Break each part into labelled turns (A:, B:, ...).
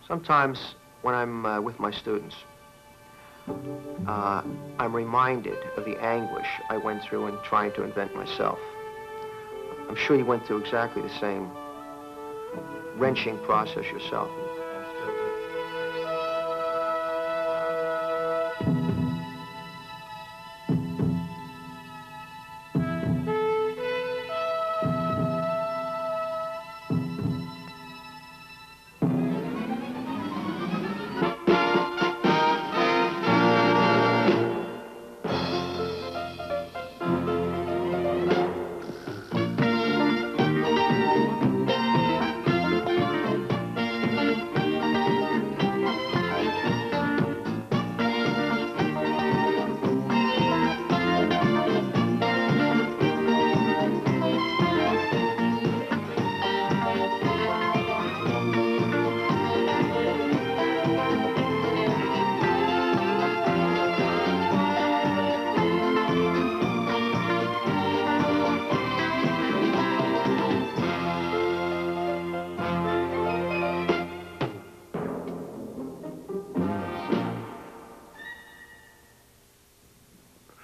A: Sometimes when I'm with my students, I'm reminded of the anguish I went through in trying to invent myself. I'm sure you went through exactly the same wrenching process yourself.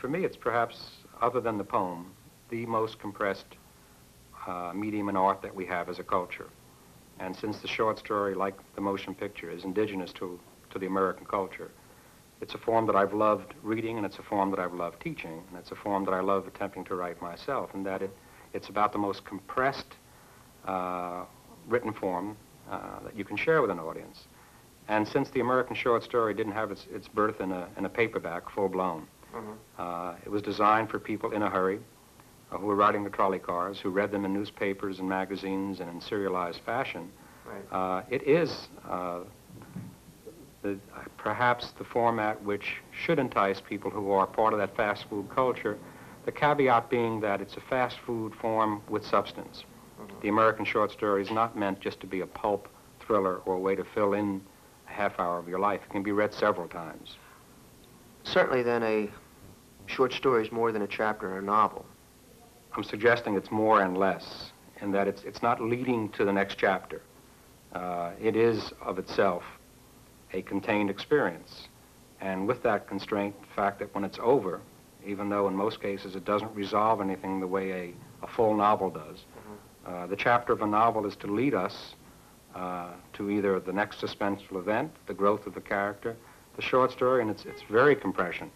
B: For me, it's perhaps, other than the poem, the most compressed medium in art that we have as a culture. And since the short story, like the motion picture, is indigenous to the American culture, it's a form that I've loved reading, and it's a form that I've loved teaching, and it's a form that I love attempting to write myself, and that it's about the most compressed written form that you can share with an audience. And since the American short story didn't have its birth in a paperback, full-blown, it was designed for people in a hurry who were riding the trolley cars, who read them in newspapers and magazines and in serialized fashion.
A: Right.
B: It is perhaps the format which should entice people who are part of that fast food culture, the caveat being that it's a fast food form with substance. The American short story is not meant just to be a pulp thriller or a way to fill in a half hour of your life. It can be read several times.
A: Certainly, then, a short story is more than a chapter in a novel.
B: I'm suggesting it's more and less, in that it's not leading to the next chapter. It is, of itself, a contained experience. And with that constraint, the fact that when it's over, even though in most cases it doesn't resolve anything the way a full novel does, the chapter of a novel is to lead us to either the next suspenseful event, the growth of the character. The short story, and its very compression,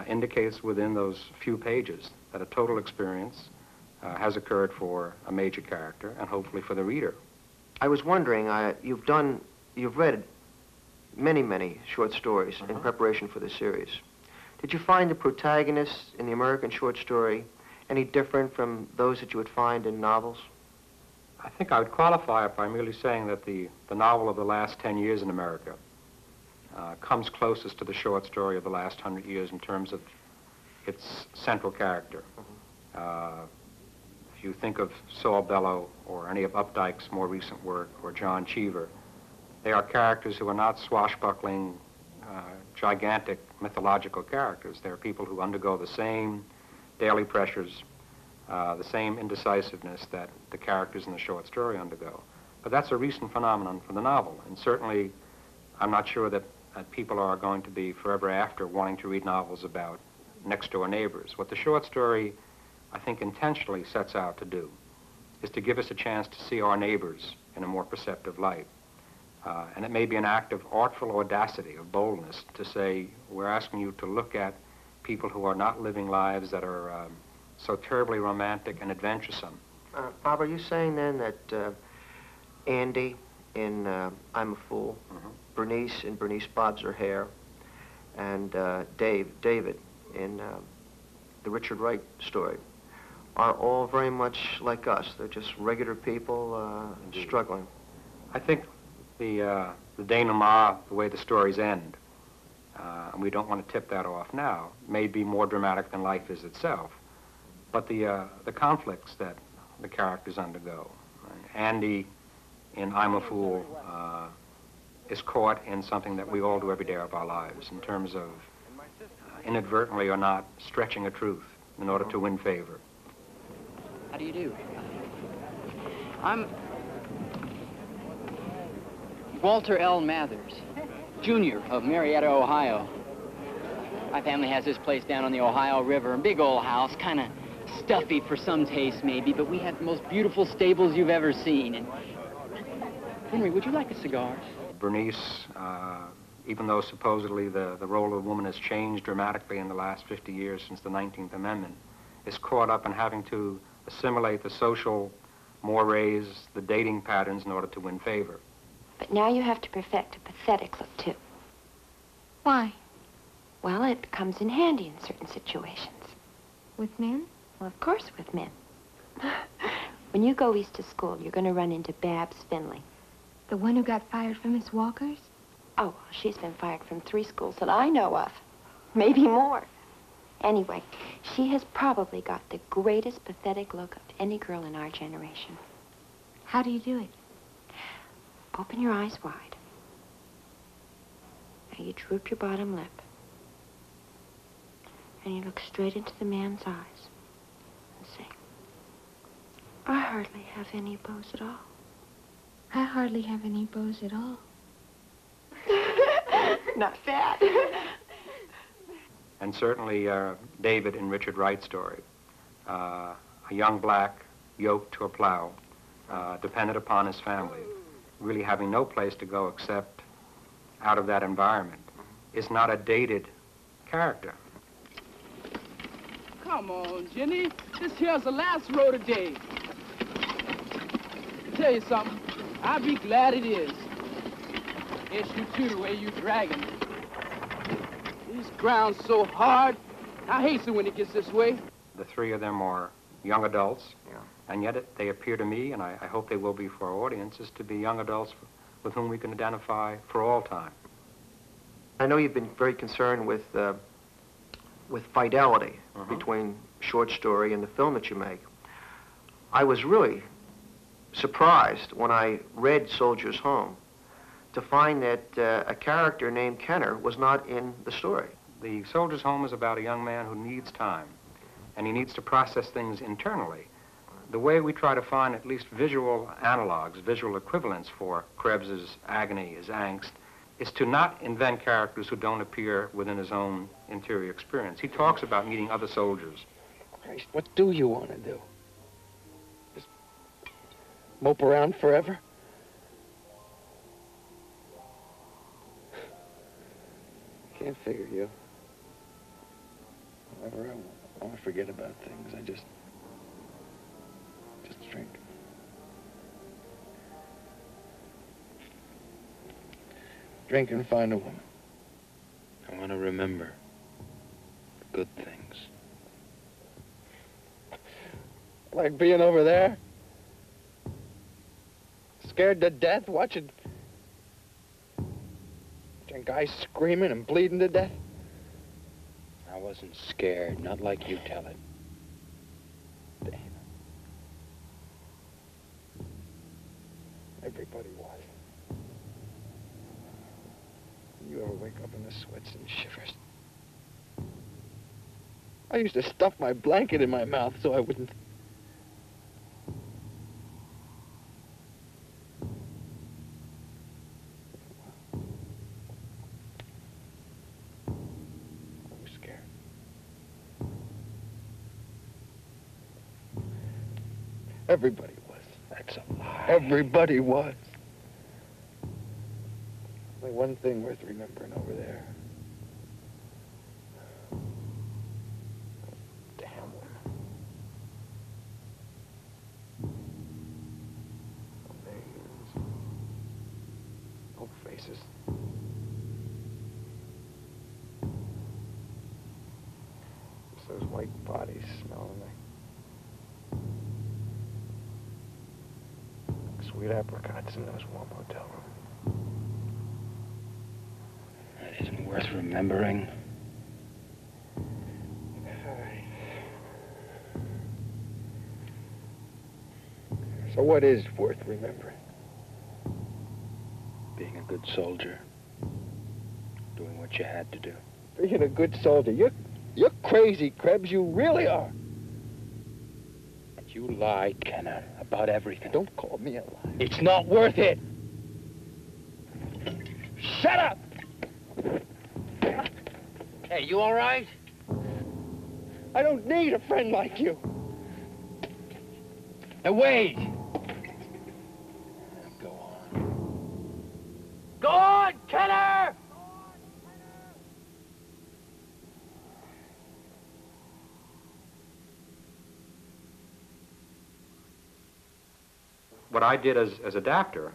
B: indicates within those few pages that a total experience has occurred for a major character and hopefully for the reader.
A: I was wondering, you've read many short stories in preparation for the series. Did you find the protagonists in the American short story any different from those that you would find in novels?
B: I think I would qualify it by merely saying that the novel of the last 10 years in America comes closest to the short story of the last 100 years in terms of its central character. If you think of Saul Bellow or any of Updike's more recent work, or John Cheever, they are characters who are not swashbuckling, gigantic mythological characters. They're people who undergo the same daily pressures, the same indecisiveness that the characters in the short story undergo. But that's a recent phenomenon for the novel, and certainly I'm not sure that people are going to be forever after wanting to read novels about next-door neighbors. What the short story, I think, intentionally sets out to do is to give us a chance to see our neighbors in a more perceptive light. And it may be an act of artful audacity, of boldness, to say, we're asking you to look at people who are not living lives that are so terribly romantic and adventuresome.
A: Bob, are you saying then that Andy in I'm a Fool, Bernice in Bernice Bobs Her Hair, and David in the Richard Wright story are all very much like us? They're just regular people struggling.
B: I think the denouement, the way the stories end, and we don't want to tip that off now, may be more dramatic than life is itself. But the conflicts that the characters undergo, Andy in I'm a Fool is caught in something that we all do every day of our lives in terms of inadvertently or not stretching a truth in order to win favor.
C: How do you do? Walter L. Mathers, Jr. of Marietta, Ohio. My family has this place down on the Ohio River, a big old house, kind of stuffy for some taste maybe, but we have the most beautiful stables you've ever seen. And Henry, would you like a cigar?
B: Bernice, even though supposedly the role of a woman has changed dramatically in the last 50 years since the 19th Amendment, is caught up in having to assimilate the social mores, the dating patterns in order to win favor.
D: But now you have to perfect a pathetic look, too.
E: Why?
D: Well, it comes in handy in certain situations.
E: With men?
D: Well, of course, with men. When you go east to school, you're going to run into Babs Finley.
E: The one who got fired from Miss Walker's?
D: Oh, well, she's been fired from 3 schools that I know of. Maybe more. Anyway, she has probably got the greatest pathetic look of any girl in our generation.
E: How do you do it?
D: Open your eyes wide. Now you droop your bottom lip. And you look straight into the man's eyes and say, I hardly have any bows at all.
E: I hardly have any bows at all.
D: Not bad.
B: And certainly David in Richard Wright's story, a young black yoked to a plow, dependent upon his family, really having no place to go except out of that environment, is not a dated character.
F: Come on, Jenny. This here's the last row today. Tell you something, I'll be glad it is. Yes, you too, the way you dragging. These ground's so hard. I hate it when it gets this way.
B: The 3 of them are young adults, and yet they appear to me, and I hope they will be for our audiences, to be young adults with whom we can identify for all time.
A: I know you've been very concerned with fidelity between short story and the film that you make. I was really surprised when I read Soldier's Home to find that a character named Kenner was not in the story.
B: The Soldier's Home is about a young man who needs time, and he needs to process things internally. The way we try to find at least visual analogs, visual equivalents for Krebs's agony, his angst, is to not invent characters who don't appear within his own interior experience. He talks about meeting other soldiers.
G: Christ, what do you want to do? Just mope around forever? Can't figure you. Whenever I want to forget about things, I just drink. Drink and find a woman. I want to remember the good things. Like being over there, scared to death, watching guys screaming and bleeding to death. I wasn't scared, not like you tell it. Damn. Everybody was. You ever wake up in the sweats and shivers? I used to stuff my blanket in my mouth so I wouldn't. I was scared. Everybody was. That's a lie. Everybody was. Only one thing worth remembering over there. Damn woman. No names. No faces. Just those white bodies smelling like sweet apricots in those warm hotel rooms. That isn't worth remembering. So what is worth remembering? Being a good soldier. Doing what you had to do. Being a good soldier? You're crazy, Krebs. You really are. You lie, Kenner, about everything. Don't call me a liar. It's not worth it. Shut up!
F: Hey, you all right?
G: I don't need a friend like you.
F: Hey, wait.
G: Go on.
F: Go on, Kenner!
B: What I did as adapter,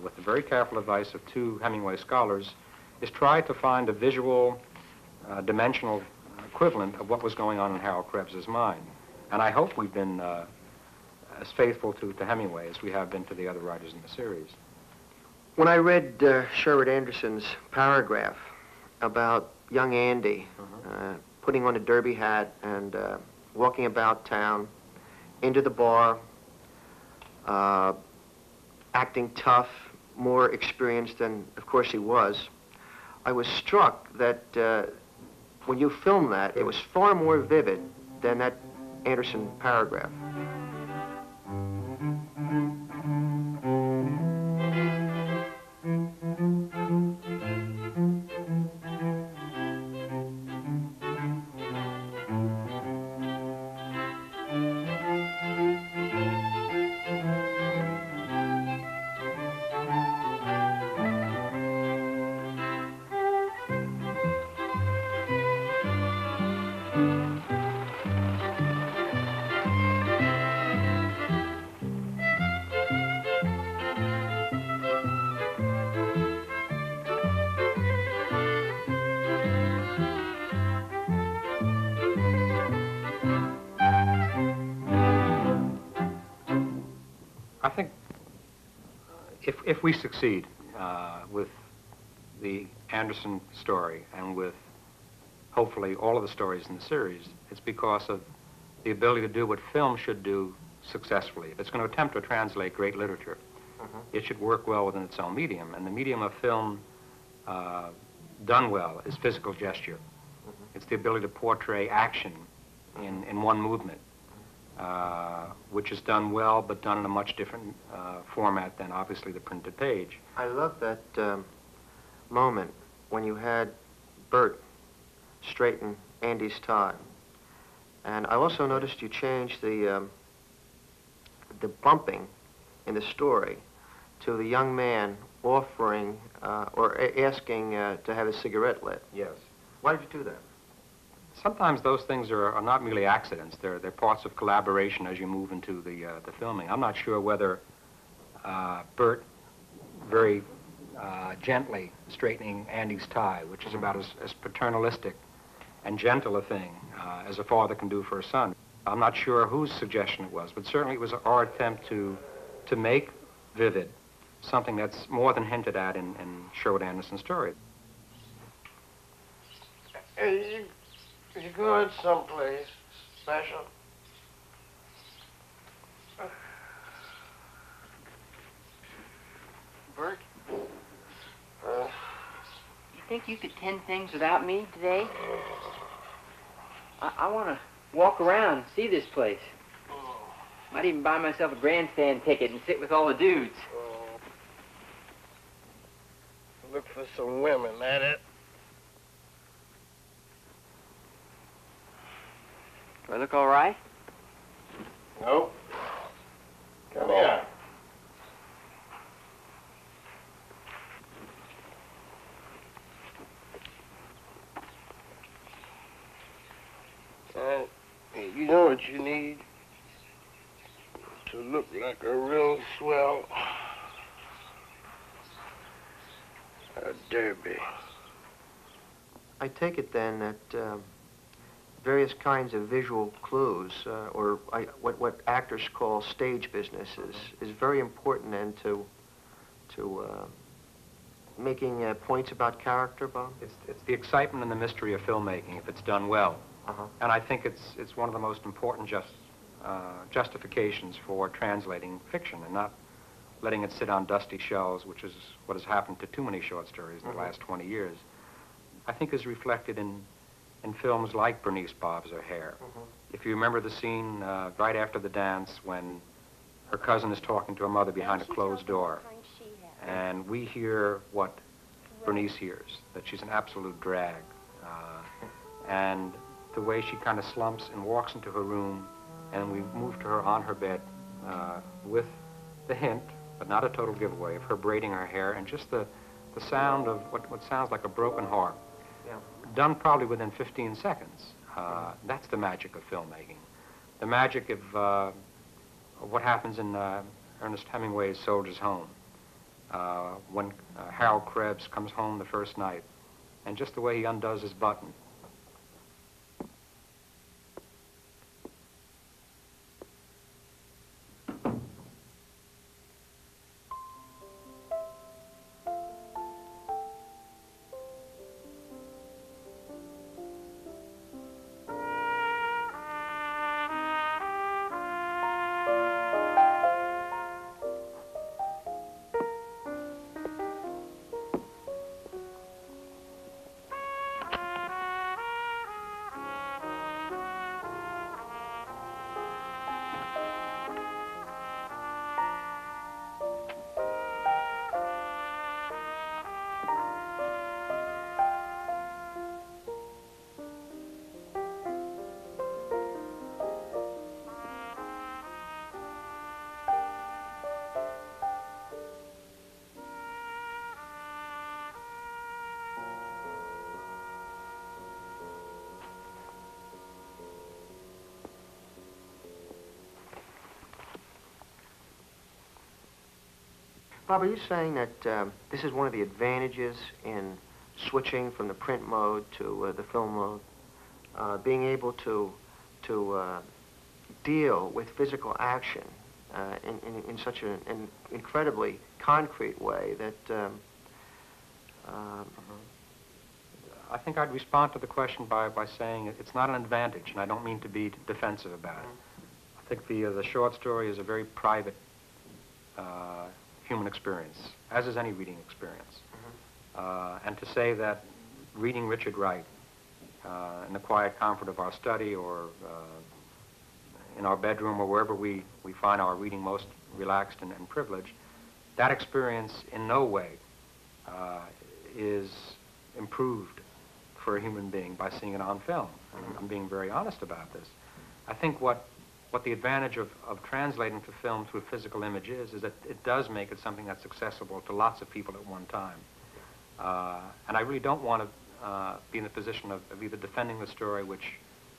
B: with the very careful advice of two Hemingway scholars, is try to find a visual, dimensional equivalent of what was going on in Harold Krebs's mind. And I hope we've been as faithful to Hemingway as we have been to the other writers in the series.
A: When I read Sherwood Anderson's paragraph about young Andy putting on a derby hat and walking about town, into the bar, acting tough, more experienced than, of course, he was, I was struck that when you filmed that, it was far more vivid than that Anderson paragraph.
B: I think if we succeed with the Anderson story and with hopefully all of the stories in the series, it's because of the ability to do what film should do successfully. If it's going to attempt to translate great literature, it should work well within its own medium. And the medium of film done well is physical gesture. It's the ability to portray action in one movement. Which is done well, but done in a much different format than obviously the printed page.
A: I love that moment when you had Bert straighten Andy's tie. And I also noticed you changed the bumping in the story to the young man offering or asking to have a cigarette lit.
B: Yes.
A: Why did you do that?
B: Sometimes those things are not merely accidents. They're parts of collaboration as you move into the filming. I'm not sure whether Bert very gently straightening Andy's tie, which is about as paternalistic and gentle a thing as a father can do for a son. I'm not sure whose suggestion it was, but certainly it was our attempt to make vivid something that's more than hinted at in Sherwood Anderson's story.
H: Hey, you going someplace special?
C: Bert? You think you could tend things without me today? I want to walk around and see this place. Might even buy myself a grandstand ticket and sit with all the dudes.
H: Look for some women, that it?
C: Do I look all right?
H: Nope. Come here. You know what you need? To look like a real swell. A derby.
A: I take it then that various kinds of visual clues, or what actors call stage business, is very important then to making points about character, Bob?
B: It's the excitement and the mystery of filmmaking if it's done well. And I think it's one of the most important justifications for translating fiction and not letting it sit on dusty shelves, which is what has happened to too many short stories in the last 20 years. I think is reflected in films like Bernice Bobs Her Hair. If you remember the scene right after the dance when her cousin is talking to her mother behind a closed door, and we hear what Bernice hears, that she's an absolute drag. And the way she kind of slumps and walks into her room, and we move to her on her bed with the hint, but not a total giveaway, of her braiding her hair and just the sound of what sounds like a broken harp.
A: Yeah.
B: Done probably within 15 seconds. That's the magic of filmmaking. The magic of what happens in Ernest Hemingway's Soldier's Home, when Harold Krebs comes home the first night, and just the way he undoes his button.
A: Bob, are you saying that this is one of the advantages in switching from the print mode to the film mode? Being able to deal with physical action in such an incredibly concrete way that...
B: I think I'd respond to the question by saying it's not an advantage, and I don't mean to be defensive about it. I think the short story is a very private human experience, as is any reading experience. And to say that reading Richard Wright in the quiet comfort of our study or in our bedroom or wherever we find our reading most relaxed and privileged, that experience in no way is improved for a human being by seeing it on film. I'm being very honest about this. I think what the advantage of translating to film through physical image is that it does make it something that's accessible to lots of people at one time. And I really don't want to be in the position of either defending the story, which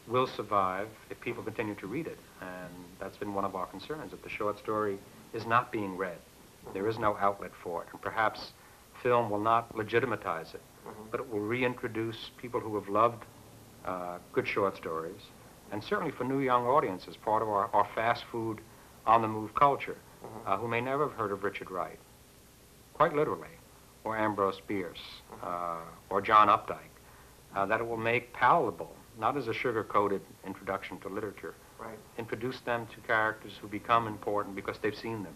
B: will survive if people continue to read it. And that's been one of our concerns, that the short story is not being read. There is no outlet for it. And perhaps film will not legitimatize it, but it will reintroduce people who have loved good short stories, and certainly for new young audiences, part of our fast food, on-the-move culture, who may never have heard of Richard Wright, quite literally, or Ambrose Bierce, or John Updike, that it will make palatable, not as a sugar-coated introduction to literature, introduce them to characters who become important because they've seen them,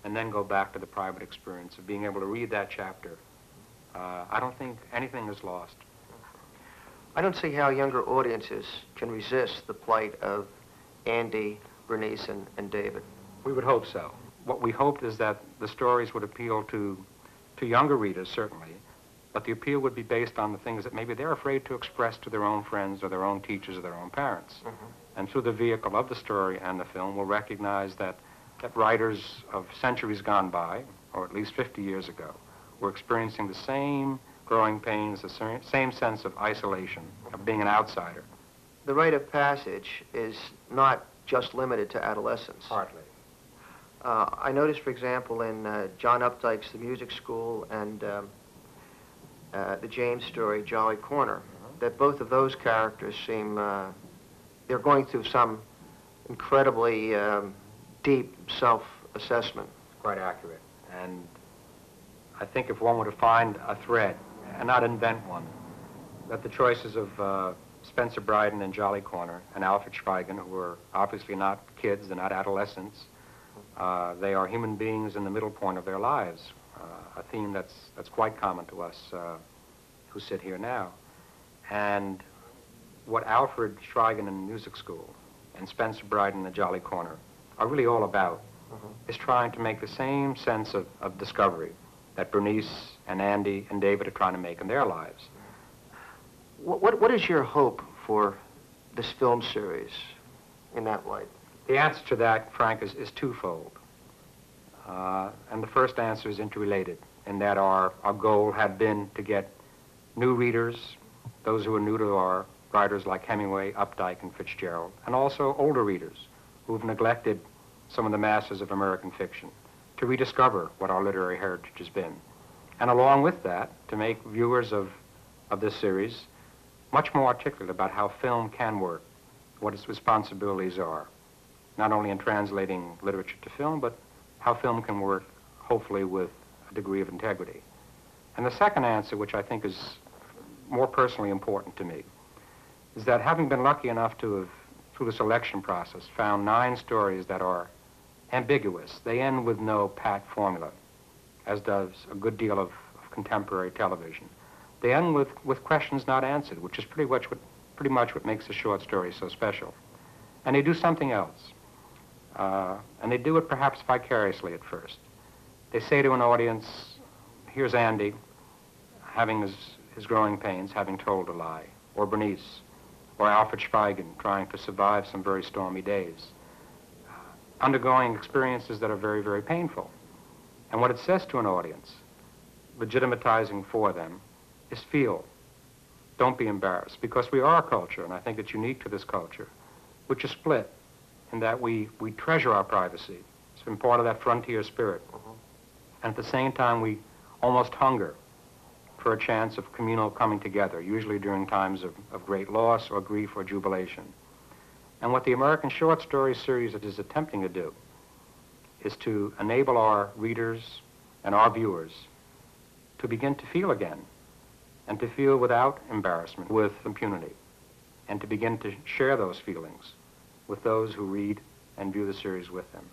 B: and then go back to the private experience of being able to read that chapter. I don't think anything is lost.
A: I don't see how younger audiences can resist the plight of Andy, Bernice, and David.
B: We would hope so. What we hoped is that the stories would appeal to younger readers, certainly, but the appeal would be based on the things that maybe they're afraid to express to their own friends or their own teachers or their own parents. And through the vehicle of the story and the film, we'll recognize that writers of centuries gone by, or at least 50 years ago, were experiencing the same growing pains, the same sense of isolation, of being an outsider.
A: The rite of passage is not just limited to adolescence.
B: Hardly.
A: I noticed, for example, in John Updike's The Music School and the James story, Jolly Corner, that both of those characters seem, they're going through some incredibly deep self-assessment.
B: Quite accurate. And I think if one were to find a thread and not invent one, that the choices of Spencer Bryden and Jolly Corner and Alfred Schweigen, who are obviously not kids, they're not adolescents, they are human beings in the middle point of their lives, a theme that's quite common to us who sit here now. And what Alfred Schweigen in the Music School and Spencer Bryden in the Jolly Corner are really all about is trying to make the same sense of discovery that Bernice and Andy and David are trying to make in their lives.
A: What is your hope for this film series in that light?
B: The answer to that, Frank, is twofold. And the first answer is interrelated, in that our goal had been to get new readers, those who are new to our writers like Hemingway, Updike, and Fitzgerald, and also older readers who've neglected some of the masters of American fiction, to rediscover what our literary heritage has been. And along with that, to make viewers of this series much more articulate about how film can work, what its responsibilities are, not only in translating literature to film, but how film can work, hopefully, with a degree of integrity. And the second answer, which I think is more personally important to me, is that having been lucky enough to have, through the selection process, found 9 stories that are ambiguous. They end with no pat formula, as does a good deal of contemporary television. They end with questions not answered, which is pretty much what makes the short story so special. And they do something else. And they do it perhaps vicariously at first. They say to an audience, here's Andy, having his growing pains, having told a lie, or Bernice, or Alfred Schweigen, trying to survive some very stormy days, undergoing experiences that are very, very painful. And what it says to an audience, legitimatizing for them, is feel. Don't be embarrassed, because we are a culture, and I think it's unique to this culture, which is split in that we treasure our privacy. It's been part of that frontier spirit. And at the same time, we almost hunger for a chance of communal coming together, usually during times of great loss or grief or jubilation. And what the American Short Story series is attempting to do is to enable our readers and our viewers to begin to feel again, and to feel without embarrassment, with impunity, and to begin to share those feelings with those who read and view the series with them.